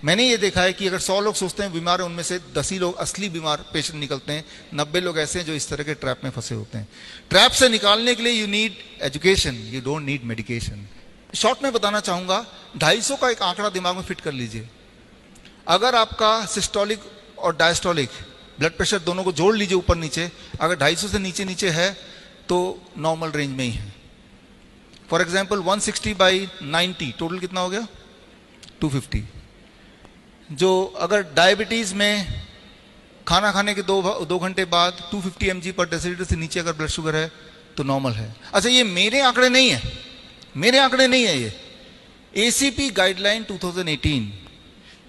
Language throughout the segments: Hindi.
मैंने ये देखा है कि अगर 100 लोग सोचते हैं बीमार हैं, उनमें से 10 ही लोग असली बीमार पेशेंट निकलते हैं, 90 लोग ऐसे हैं जो इस तरह के ट्रैप में फंसे होते हैं। ट्रैप से निकालने के लिए you need education, you don't need medication. Short में बताना चाहूंगा, 250 का एक आंकड़ा दिमाग में फिट कर लीजिए। अगर आपका सिस्टोलिक और डायस्टोलिक ब्लड प्रेशर दोनों को जोड़ लीजिए ऊपर नीचे, अगर 250 से नीचे नीचे है तो नॉर्मल रेंज में ही है। फॉर एग्जाम्पल 160/90 टोटल कितना हो गया? 250। जो अगर डायबिटीज में खाना खाने के दो घंटे बाद 250 mg/dL से नीचे अगर ब्लड शुगर है तो नॉर्मल है। अच्छा, ये मेरे आंकड़े नहीं है, मेरे आंकड़े नहीं है, ये ACP गाइडलाइन 2018,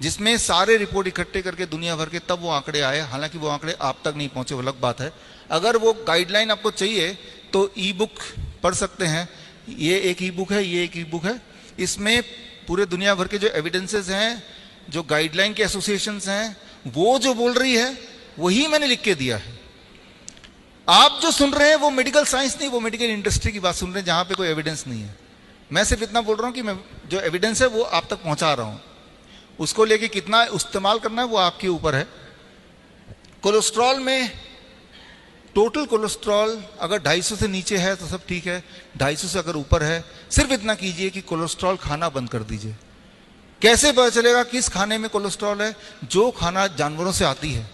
जिसमें सारे रिपोर्ट इकट्ठे करके दुनिया भर के तब वो आंकड़े आए। हालांकि वो आंकड़े आप तक नहीं पहुंचे, वो अलग बात है। अगर वो गाइडलाइन आपको चाहिए तो ई बुक पढ़ सकते हैं। ये एक ई बुक है, ये एक ई बुक है। इसमें पूरे दुनिया भर के जो एविडेंसेस हैं, जो गाइडलाइन के एसोसिएशंस हैं, वो जो बोल रही है वही मैंने लिख के दिया है। आप जो सुन रहे हैं वो मेडिकल साइंस नहीं, वो मेडिकल इंडस्ट्री की बात सुन रहे हैं जहां पे कोई एविडेंस नहीं है। मैं सिर्फ इतना बोल रहा हूं कि मैं जो एविडेंस है वो आप तक पहुंचा रहा हूं। उसको लेके कितना इस्तेमाल करना है वो आपके ऊपर है। कोलेस्ट्रॉल में टोटल कोलेस्ट्रॉल अगर 250 से नीचे है तो सब ठीक है, 250 से अगर ऊपर है सिर्फ इतना कीजिए कि कोलेस्ट्रॉल खाना बंद कर दीजिए। कैसे पता चलेगा किस खाने में कोलेस्ट्रॉल है? जो खाना जानवरों से आती है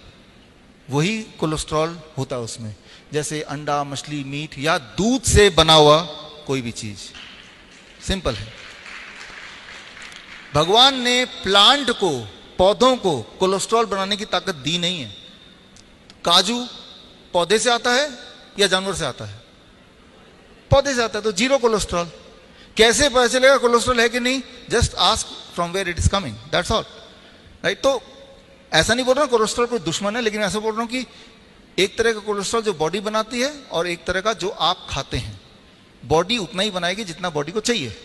वही कोलेस्ट्रॉल होता है उसमें, जैसे अंडा, मछली, मीट या दूध से बना हुआ कोई भी चीज। सिंपल है। भगवान ने प्लांट को, पौधों को कोलेस्ट्रॉल बनाने की ताकत दी नहीं है। काजू पौधे से आता है या जानवर से आता है? पौधे से आता है, तो जीरो कोलेस्ट्रॉल। कैसे पता चलेगा कोलेस्ट्रॉल है कि नहीं? Just ask from where it is coming, that's all, right. तो ऐसा नहीं बोल रहा हूं कोलेस्ट्रॉल कोई दुश्मन है, लेकिन ऐसा बोल रहा हूं कि एक तरह का कोलेस्ट्रॉल जो बॉडी बनाती है और एक तरह का जो आप खाते हैं। बॉडी उतना ही बनाएगी जितना बॉडी को चाहिए।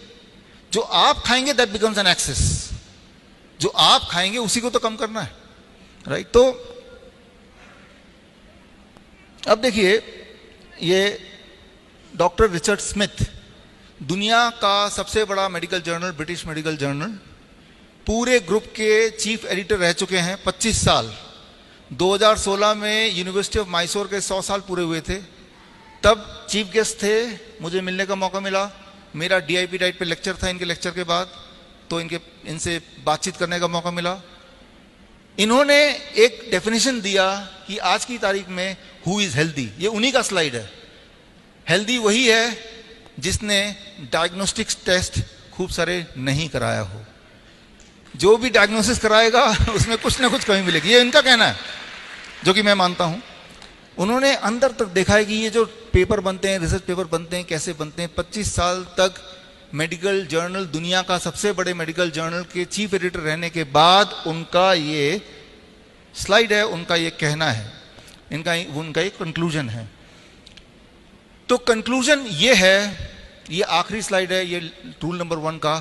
जो आप खाएंगे दैट बिकम्स एन एक्सेस। जो आप खाएंगे उसी को तो कम करना है, राइट। तो अब देखिए, ये डॉक्टर रिचर्ड स्मिथ, दुनिया का सबसे बड़ा medical journal, British medical journal, पूरे ग्रुप के चीफ एडिटर रह चुके हैं 25 साल। 2016 में यूनिवर्सिटी ऑफ मैसूर के 100 साल पूरे हुए थे, तब चीफ गेस्ट थे, मुझे मिलने का मौका मिला। मेरा DIP डाइट पे लेक्चर था इनके लेक्चर के बाद, तो इनसे बातचीत करने का मौका मिला। इन्होंने एक डेफिनेशन दिया कि आज की तारीख में हु इज हेल्दी, ये उन्हीं का स्लाइड है। हेल्दी वही है जिसने डायग्नोस्टिक्स टेस्ट खूब सारे नहीं कराया हो। जो भी डायग्नोसिस कराएगा उसमें कुछ ना कुछ कमी मिलेगी, ये इनका कहना है, जो कि मैं मानता हूं। उन्होंने अंदर तक देखा है कि ये जो पेपर बनते हैं, रिसर्च पेपर बनते हैं, कैसे बनते हैं। 25 साल तक मेडिकल जर्नल, दुनिया का सबसे बड़े मेडिकल जर्नल के चीफ एडिटर रहने के बाद उनका ये स्लाइड है, उनका ये कहना है, उनका एक कंक्लूजन है। तो कंक्लूजन ये है, ये आखिरी स्लाइड है, ये रूल नंबर 1 का,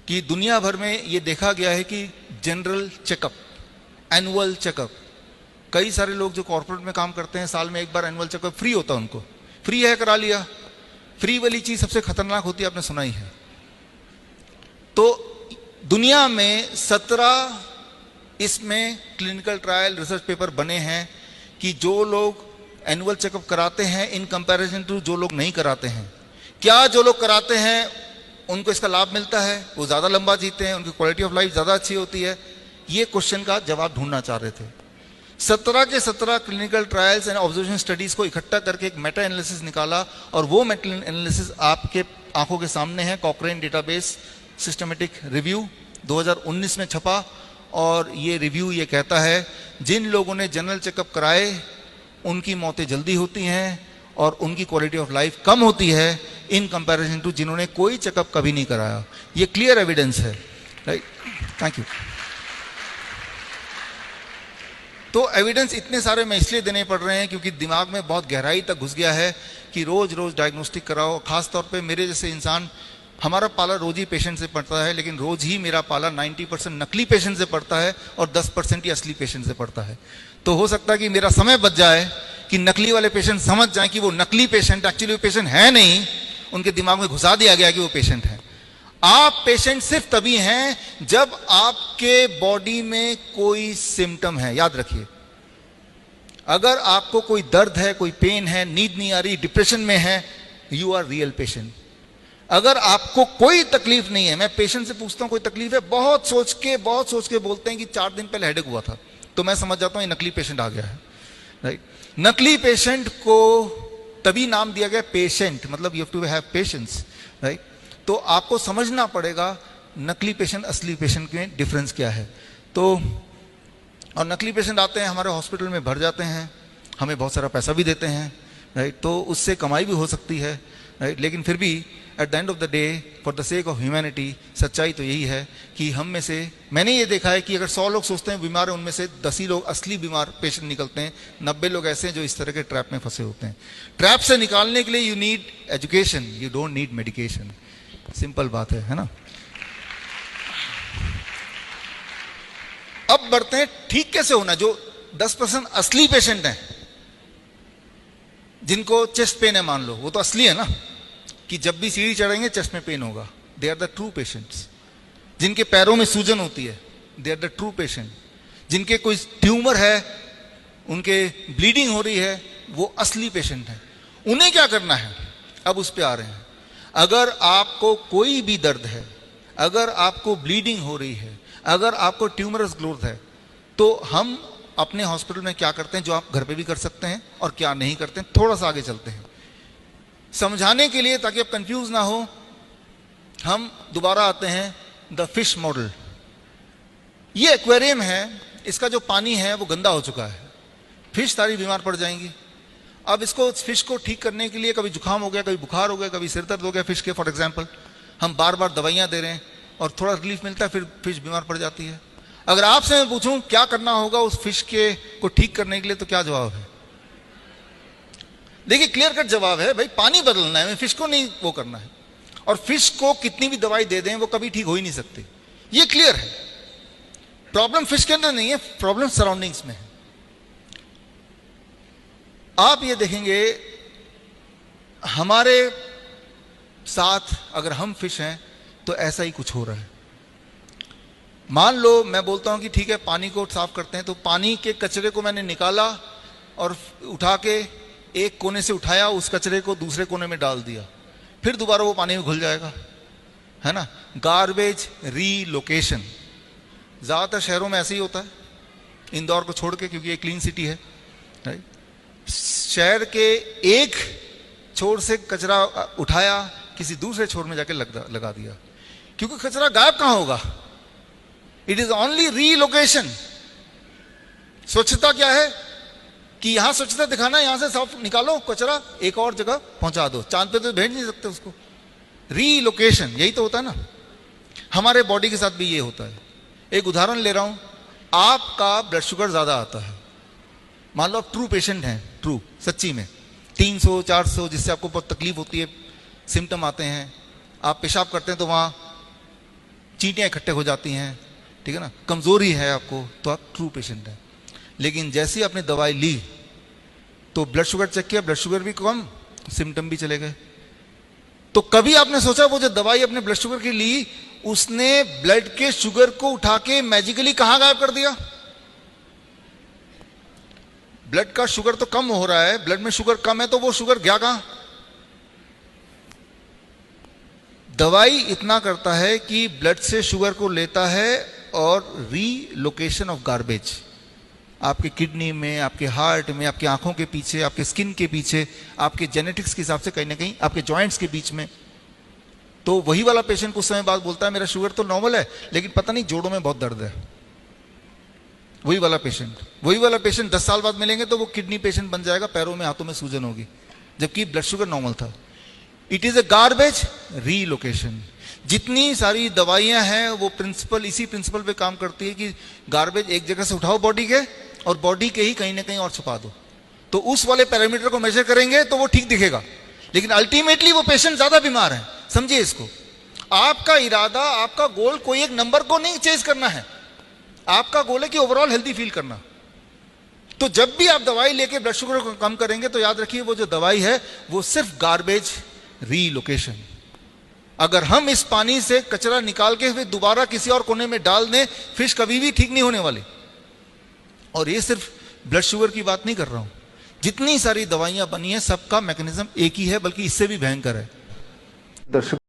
कि दुनिया भर में ये देखा गया है कि जनरल चेकअप, एनुअल चेकअप, कई सारे लोग जो कॉर्पोरेट में काम करते हैं साल में एक बार एनुअल चेकअप फ्री होता है उनको, फ्री है करा लिया। फ्री वाली चीज सबसे खतरनाक होती है, आपने सुना ही है। तो दुनिया में 17 इसमें क्लिनिकल ट्रायल रिसर्च पेपर बने हैं कि जो लोग एनुअल चेकअप कराते हैं इन कंपैरिजन टू जो लोग नहीं कराते हैं, क्या जो लोग कराते हैं उनको इसका लाभ मिलता है, वो ज्यादा लंबा जीते हैं, उनकी क्वालिटी ऑफ लाइफ ज्यादा अच्छी होती है। ये क्वेश्चन का जवाब ढूंढना चाह रहे थे। 17 के 17 clinical trials and observation studies को इकट्ठा करके एक मेटा एनालिसिस निकाला, और वो मेटा एनालिसिस आपके आंखों के सामने है। कॉकरेन डेटाबेस सिस्टमेटिक रिव्यू 2019 में छपा, और ये रिव्यू ये कहता है जिन लोगों ने जनरल चेकअप कराए उनकी मौतें जल्दी होती हैं और उनकी क्वालिटी ऑफ लाइफ कम होती है इन कंपैरिजन टू जिन्होंने कोई चेकअप कभी नहीं कराया। ये क्लियर एविडेंस है, राइट। Thank you. तो एविडेंस इतने सारे मैं इसलिए देने पड़ रहे हैं क्योंकि दिमाग में बहुत गहराई तक घुस गया है कि रोज रोज डायग्नोस्टिक कराओ। खास तौर पे मेरे जैसे इंसान, हमारा पाला रोज ही पेशेंट से पड़ता है, लेकिन रोज ही मेरा पाला 90% नकली पेशेंट से पड़ता है और 10% ही असली पेशेंट से पड़ता है। तो हो सकता है कि मेरा समय बच जाए कि नकली वाले पेशेंट समझ जाएं कि वो नकली पेशेंट एक्चुअली पेशेंट है नहीं, उनके दिमाग में घुसा दिया गया कि वो पेशेंट है। आप पेशेंट सिर्फ तभी हैं जब आपके बॉडी में कोई सिम्टम है। याद रखिए, अगर आपको कोई दर्द है, कोई पेन है, नींद नहीं आ रही, डिप्रेशन में है, यू आर रियल पेशेंट। अगर आपको कोई तकलीफ नहीं है, मैं पेशेंट से पूछता हूं कोई तकलीफ है, बहुत सोच के बोलते हैं कि 4 दिन पहले हेडेक हुआ था, तो मैं समझ जाता हूं ये नकली पेशेंट आ गया है, राइट। नकली पेशेंट को तभी नाम दिया गया पेशेंट, मतलब you have to have patience, right. तो आपको समझना पड़ेगा नकली पेशेंट असली पेशेंट में डिफरेंस क्या है। तो और नकली पेशेंट आते हैं हमारे हॉस्पिटल में, भर जाते हैं, हमें बहुत सारा पैसा भी देते हैं, राइट। तो उससे कमाई भी हो सकती है, राइट। लेकिन फिर भी at the end of the day, for the sake of humanity, सच्चाई तो यही है कि हम में से, मैंने ये देखा है कि अगर 100 लोग सोचते हैं बीमार है, उनमें से 10 ही लोग असली बीमार पेशेंट निकलते हैं। 90 लोग ऐसे हैं जो इस तरह के ट्रैप में फंसे होते हैं। ट्रैप से निकालने के लिए you need education, you don't need medication. Simple बात है ना। अब बढ़ते हैं ठीक कैसे होना। जो 10% असली पेशेंट हैं, जिनको चेस्ट पेन है मान लो, वो तो असली है ना, कि जब भी सीढ़ी चढ़ेंगे चेस्ट में पेन होगा, they are the true patients. जिनके पैरों में सूजन होती है, they are the true patient. जिनके कोई ट्यूमर है, उनके ब्लीडिंग हो रही है, वो असली पेशेंट है। उन्हें क्या करना है, अब उस पर आ रहे हैं। अगर आपको कोई भी दर्द है, अगर आपको ब्लीडिंग हो रही है, अगर आपको ट्यूमरस ग्रोथ है, तो हम अपने हॉस्पिटल में क्या करते हैं जो आप घर पे भी कर सकते हैं और क्या नहीं करते हैं, थोड़ा सा आगे चलते हैं समझाने के लिए, ताकि आप कंफ्यूज ना हो। हम दोबारा आते हैं द फिश मॉडल। ये एक्वेरियम है, इसका जो पानी है वो गंदा हो चुका है, फिश सारी बीमार पड़ जाएंगी। अब इसको, फिश को ठीक करने के लिए, कभी जुकाम हो गया, कभी बुखार हो गया, कभी सिर दर्द हो गया फिश के, फॉर एग्जाम्पल, हम बार बार दवाइयां दे रहे हैं और थोड़ा रिलीफ मिलता है, फिर फिश बीमार पड़ जाती है। अगर आपसे मैं पूछूं क्या करना होगा उस फिश के को ठीक करने के लिए, तो क्या जवाब है? देखिए, क्लियर कट जवाब है भाई, पानी बदलना है, फिश को नहीं वो करना है। और फिश को कितनी भी दवाई दे दें, वो कभी ठीक हो ही नहीं सकती, ये क्लियर है। प्रॉब्लम फिश के अंदर नहीं है, प्रॉब्लम सराउंडिंग्स में है। आप ये देखेंगे हमारे साथ, अगर हम फिश हैं तो ऐसा ही कुछ हो रहा है। मान लो मैं बोलता हूं कि ठीक है पानी को साफ करते हैं, तो पानी के कचरे को मैंने निकाला और उठा के एक कोने से उठाया, उस कचरे को दूसरे कोने में डाल दिया, फिर दोबारा वो पानी में घुल जाएगा, है ना। गार्बेज रीलोकेशन ज्यादातर शहरों में ऐसे ही होता है, इंदौर को छोड़ के, क्योंकि ये क्लीन सिटी है, राइट। शहर के एक छोर से कचरा उठाया, किसी दूसरे छोर में जाके लगा दिया, क्योंकि कचरा गायब कहां होगा, इट इज ओनली रीलोकेशन। स्वच्छता क्या है कि यहां स्वच्छता दिखाना, यहां से साफ निकालो कचरा, एक और जगह पहुंचा दो, चांद पे तो भेज नहीं सकते उसको। रीलोकेशन यही तो होता है ना। हमारे बॉडी के साथ भी ये होता है। एक उदाहरण ले रहा हूं, आपका ब्लड शुगर ज्यादा आता है, मान लो आप ट्रू पेशेंट हैं, ट्रू सच्ची में 300 400, जिससे आपको बहुत तकलीफ होती है, सिम्टम आते हैं, आप पेशाब करते हैं तो वहां चींटियां इकट्ठे हो जाती हैं, ठीक है ना, कमजोरी है आपको, तो आप ट्रू पेशेंट हैं। लेकिन जैसे ही आपने दवाई ली तो ब्लड शुगर चेक किया, ब्लड शुगर भी कम, सिम्टम भी चले गए। तो कभी आपने सोचा वो जो दवाई अपने ब्लड शुगर की ली, उसने ब्लड के शुगर को उठा के मैजिकली कहां गायब कर दिया? ब्लड का शुगर तो कम हो रहा है, ब्लड में शुगर कम है, तो वो शुगर गया कहां? दवाई इतना करता है कि ब्लड से शुगर को लेता है और रीलोकेशन ऑफ गार्बेज आपके किडनी में, आपके हार्ट में, आपकी आंखों के पीछे, आपके स्किन के पीछे, आपके जेनेटिक्स के हिसाब से कहीं ना कहीं आपके जॉइंट्स के बीच में। तो वही वाला पेशेंट कुछ समय बाद बोलता है मेरा शुगर तो नॉर्मल है, लेकिन पता नहीं जोड़ों में बहुत दर्द है। वही वाला पेशेंट 10 साल बाद मिलेंगे तो वो किडनी पेशेंट बन जाएगा, पैरों में हाथों में सूजन होगी, जबकि ब्लड शुगर नॉर्मल था। It is a garbage relocation. जितनी सारी दवाइयां हैं वो प्रिंसिपल, इसी प्रिंसिपल पे काम करती है कि गार्बेज एक जगह से उठाओ बॉडी के, और बॉडी के ही कहीं ना कहीं और छुपा दो, तो उस वाले पैरामीटर को मेजर करेंगे तो वो ठीक दिखेगा, लेकिन अल्टीमेटली वो पेशेंट ज्यादा बीमार है। समझिए इसको, आपका इरादा, आपका गोल कोई एक नंबर को नहीं चेज करना है, आपका गोल है कि ओवरऑल हेल्दी फील करना। तो जब भी आप दवाई लेके ब्लड शुगर को कम करेंगे तो याद रखिए वो जो दवाई है वो सिर्फ गार्बेज रीलोकेशन। अगर हम इस पानी से कचरा निकाल के फिर दोबारा किसी और कोने में डाल दें, फिश कभी भी ठीक नहीं होने वाले। और ये सिर्फ ब्लड शुगर की बात नहीं कर रहा हूं, जितनी सारी दवाइयां बनी हैं सबका मैकेनिज्म एक ही है, बल्कि इससे भी भयंकर है। दर्शक